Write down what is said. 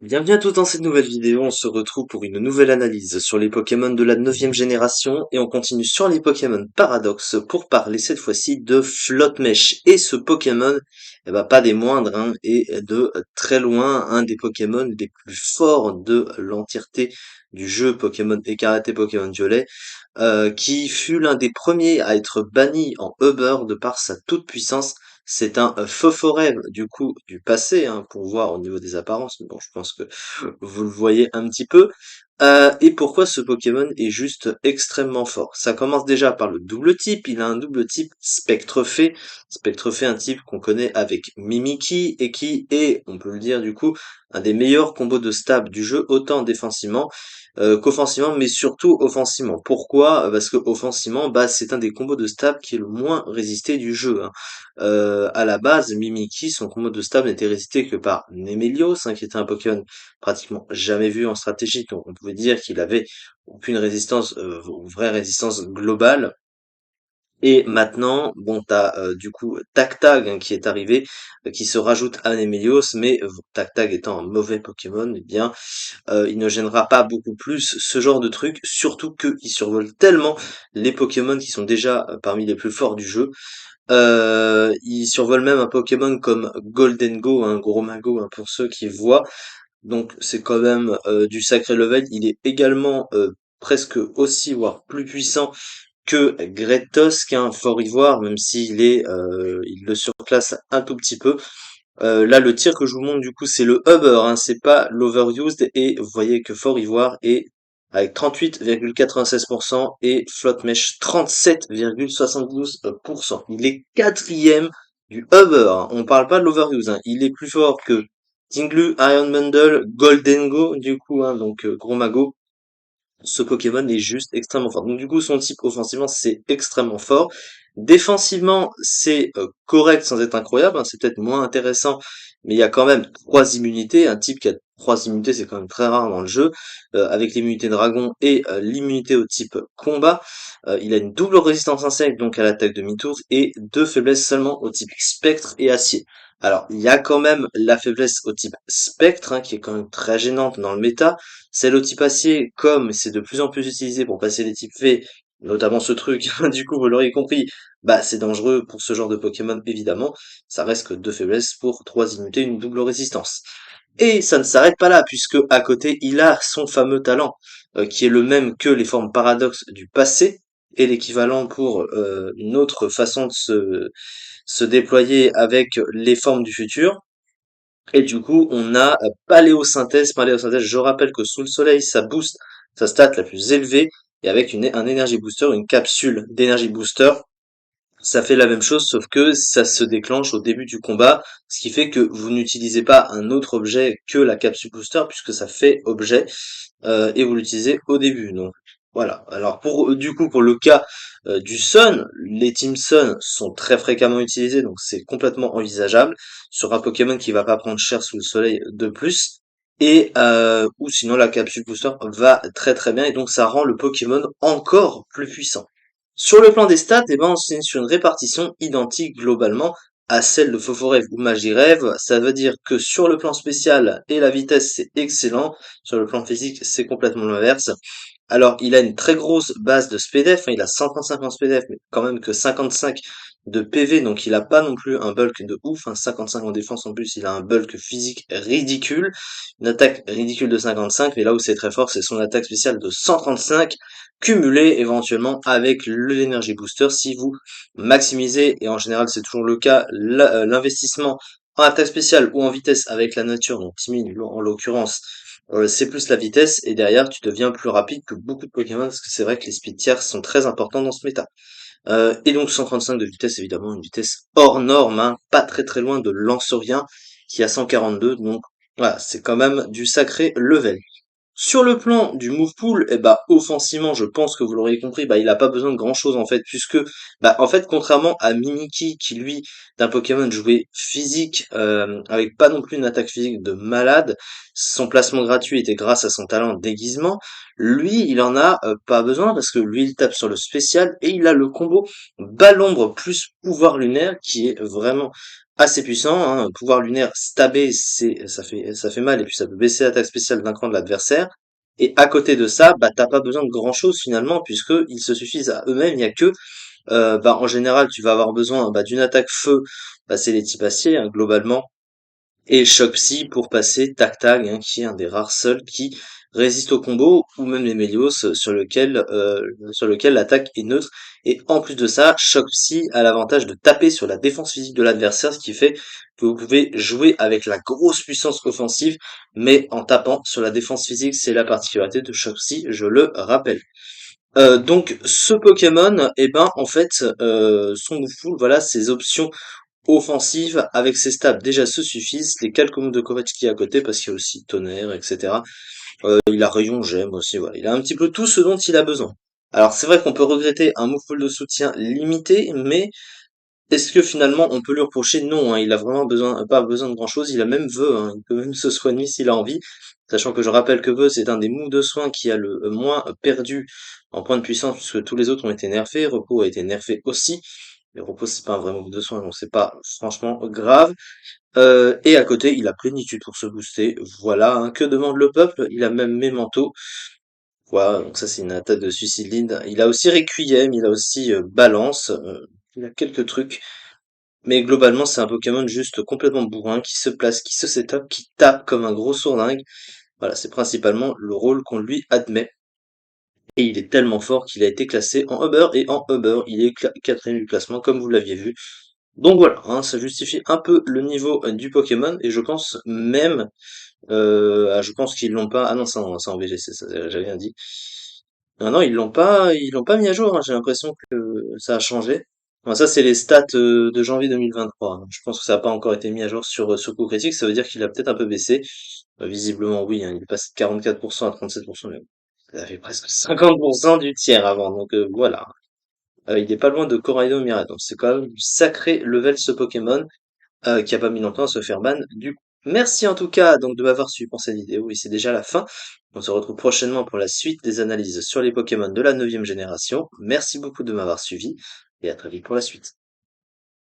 Bienvenue à tous dans cette nouvelle vidéo, on se retrouve pour une nouvelle analyse sur les Pokémon de la 9e génération et on continue sur les Pokémon Paradox pour parler cette fois-ci de Flottmèche. Et ce Pokémon, pas des moindres, hein, est de très loin un des Pokémon les plus forts de l'entièreté du jeu Pokémon Écarlate et Pokémon Violet, qui fut l'un des premiers à être banni en Uber de par sa toute puissance. C'est un Phophorève du coup du passé, hein, pour voir au niveau des apparences, mais bon je pense que vous le voyez un petit peu. Et pourquoi ce Pokémon est juste extrêmement fort? Ça commence déjà par le double type, il a un double type Spectrefée. Spectrefée, un type qu'on connaît avec Mimikyu et qui est, on peut le dire du coup, un des meilleurs combos de stab du jeu, autant défensivement qu'offensivement, mais surtout offensivement. Pourquoi? Parce que offensivement, c'est un des combos de stab qui est le moins résisté du jeu, hein. À la base, Mimikyu, son combo de stab n'était résisté que par Nemelios, hein, qui était un Pokémon pratiquement jamais vu en stratégie, donc on pouvait dire qu'il avait aucune résistance, vraie résistance globale. Et maintenant, bon, t'as du coup Tactag, hein, qui est arrivé, qui se rajoute à Nemelios, mais Tactag étant un mauvais Pokémon, eh bien, il ne gênera pas beaucoup plus ce genre de truc, surtout qu'il survole tellement les Pokémon qui sont déjà parmi les plus forts du jeu. Il survole même un Pokémon comme Goldengo, un Gromago, hein, pour ceux qui voient. Donc c'est quand même du sacré level. Il est également presque aussi, voire plus puissant que Gretos, qu'un Fort Ivoire, même il le surclasse un tout petit peu. Là, le tir que je vous montre, du coup, c'est le Uber, hein, c'est pas l'Overused, et vous voyez que Fort Ivoire est avec 38,96% et Flottmèche 37,72%. Il est quatrième du Uber, hein. On parle pas de l'Overuse, hein. Il est plus fort que Tinglu, Iron Bundle, Goldengo, du coup, hein, donc Gros Mago. Ce Pokémon est juste extrêmement fort. Donc du coup, son type offensivement, c'est extrêmement fort. Défensivement, c'est correct sans être incroyable, hein, c'est peut-être moins intéressant, mais il y a quand même trois immunités. Un type qui a trois immunités, c'est quand même très rare dans le jeu, avec l'immunité dragon et l'immunité au type combat. Il a une double résistance insecte, donc à l'attaque demi-tour, et deux faiblesses seulement au type spectre et acier. Alors, il y a quand même la faiblesse au type spectre, hein, qui est quand même très gênante dans le méta. Celle au type acier, comme c'est de plus en plus utilisé pour passer les types fées, notamment ce truc, du coup vous l'aurez compris, c'est dangereux pour ce genre de Pokémon évidemment, ça reste que deux faiblesses pour trois immunités, une double résistance. Et ça ne s'arrête pas là, puisque à côté il a son fameux talent, qui est le même que les formes paradoxes du passé, et l'équivalent pour une autre façon de se déployer avec les formes du futur. Et du coup, on a paléosynthèse. Paléosynthèse, je rappelle que sous le soleil, ça booste sa stat la plus élevée. Et avec un énergie booster, une capsule d'énergie booster, ça fait la même chose, sauf que ça se déclenche au début du combat, ce qui fait que vous n'utilisez pas un autre objet que la capsule booster, puisque ça fait objet, et vous l'utilisez au début. Donc voilà. Alors du coup pour le cas du Sun, les Team Sun sont très fréquemment utilisés, donc c'est complètement envisageable sur un Pokémon qui va pas prendre cher sous le soleil de plus. Et ou sinon la capsule booster va très très bien et donc ça rend le Pokémon encore plus puissant. Sur le plan des stats, on est sur une répartition identique globalement à celle de Foforève ou Magirève. Ça veut dire que sur le plan spécial et la vitesse, c'est excellent. Sur le plan physique, c'est complètement l'inverse. Alors, il a une très grosse base de SPDF, hein, il a 135 en SPDF, mais quand même que 55 de PV, donc il a pas non plus un bulk de ouf, hein, 55 en défense en plus, il a un bulk physique ridicule, une attaque ridicule de 55, mais là où c'est très fort, c'est son attaque spéciale de 135, cumulée éventuellement avec l'énergie booster, si vous maximisez, et en général c'est toujours le cas, l'investissement en attaque spéciale ou en vitesse avec la nature, donc Timmy en l'occurrence, c'est plus la vitesse, et derrière tu deviens plus rapide que beaucoup de Pokémon, parce que c'est vrai que les speed tiers sont très importants dans ce méta. Et donc 135 de vitesse, évidemment, une vitesse hors norme, hein, pas très très loin de Lanceurien, qui a 142, donc voilà, c'est quand même du sacré level. Sur le plan du move pool, offensivement, je pense que vous l'aurez compris, il a pas besoin de grand chose en fait, puisque, en fait, contrairement à Mimikyu, qui lui d'un Pokémon joué physique, avec pas non plus une attaque physique de malade. Son placement gratuit était grâce à son talent de déguisement. Lui, il en a pas besoin parce que lui, il tape sur le spécial et il a le combo Balle Ombre plus pouvoir lunaire qui est vraiment assez puissant, hein. Pouvoir lunaire stabé, ça fait mal et puis ça peut baisser l'attaque spéciale d'un cran de l'adversaire. Et à côté de ça, bah t'as pas besoin de grand chose finalement puisque ils se suffisent à eux-mêmes. Il y a que bah en général tu vas avoir besoin bah, d'une attaque feu, bah, c'est les types acier hein, globalement, et Choc Psy pour passer Tac Tag, hein, qui est un des rares seuls qui résiste au combo, ou même les Mélios sur lequel l'attaque est neutre. Et en plus de ça, Choc Psy a l'avantage de taper sur la défense physique de l'adversaire, ce qui fait que vous pouvez jouer avec la grosse puissance offensive, mais en tapant sur la défense physique, c'est la particularité de Choc Psy, je le rappelle. Donc ce Pokémon, eh ben en fait, son full, voilà, ses options offensive avec ses stats déjà se suffisent, les quelques moves de Kovacs à côté parce qu'il y a aussi tonnerre, etc. Il a rayon gemme aussi, voilà. Il a un petit peu tout ce dont il a besoin. Alors c'est vrai qu'on peut regretter un move pool de soutien limité, mais est-ce que finalement on peut lui reprocher? Non, hein, il a vraiment pas besoin de grand chose, il a même vœu, hein, il peut même se soigner s'il a envie, sachant que je rappelle que vœu c'est un des moves de soin qui a le moins perdu en point de puissance puisque tous les autres ont été nerfés, repos a été nerfé aussi, mais repos c'est pas un vrai move de soin donc c'est pas franchement grave. Et à côté il a plénitude pour se booster, voilà, hein, que demande le peuple, il a même Memento, quoi, donc ça c'est une attaque de suicide lead. Il a aussi Requiem, il a aussi Balance, il a quelques trucs. Mais globalement, c'est un Pokémon juste complètement bourrin, qui se place, qui se setup, qui tape comme un gros sourdingue. Voilà, c'est principalement le rôle qu'on lui admet. Et il est tellement fort qu'il a été classé en Uber, et en Uber, il est quatrième du classement, comme vous l'aviez vu. Donc voilà, hein, ça justifie un peu le niveau du Pokémon, et je pense même, je pense qu'ils l'ont pas, ah non, c'est en VGC, ça, j'avais rien dit. Non, non, ils l'ont pas mis à jour, hein, j'ai l'impression que ça a changé. Bon, ça, c'est les stats de janvier 2023, hein. Je pense que ça n'a pas encore été mis à jour sur coup critique, ça veut dire qu'il a peut-être un peu baissé. Visiblement, oui, hein, il est passé de 44% à 37%, mais bon, ça fait presque 50% du tiers avant, donc voilà. Il est pas loin de Corrado Mirai, donc c'est quand même du sacré level ce Pokémon, qui a pas mis longtemps à se faire ban du coup. Merci en tout cas donc de m'avoir suivi pour cette vidéo, et c'est déjà la fin. On se retrouve prochainement pour la suite des analyses sur les Pokémon de la 9e génération. Merci beaucoup de m'avoir suivi, et à très vite pour la suite.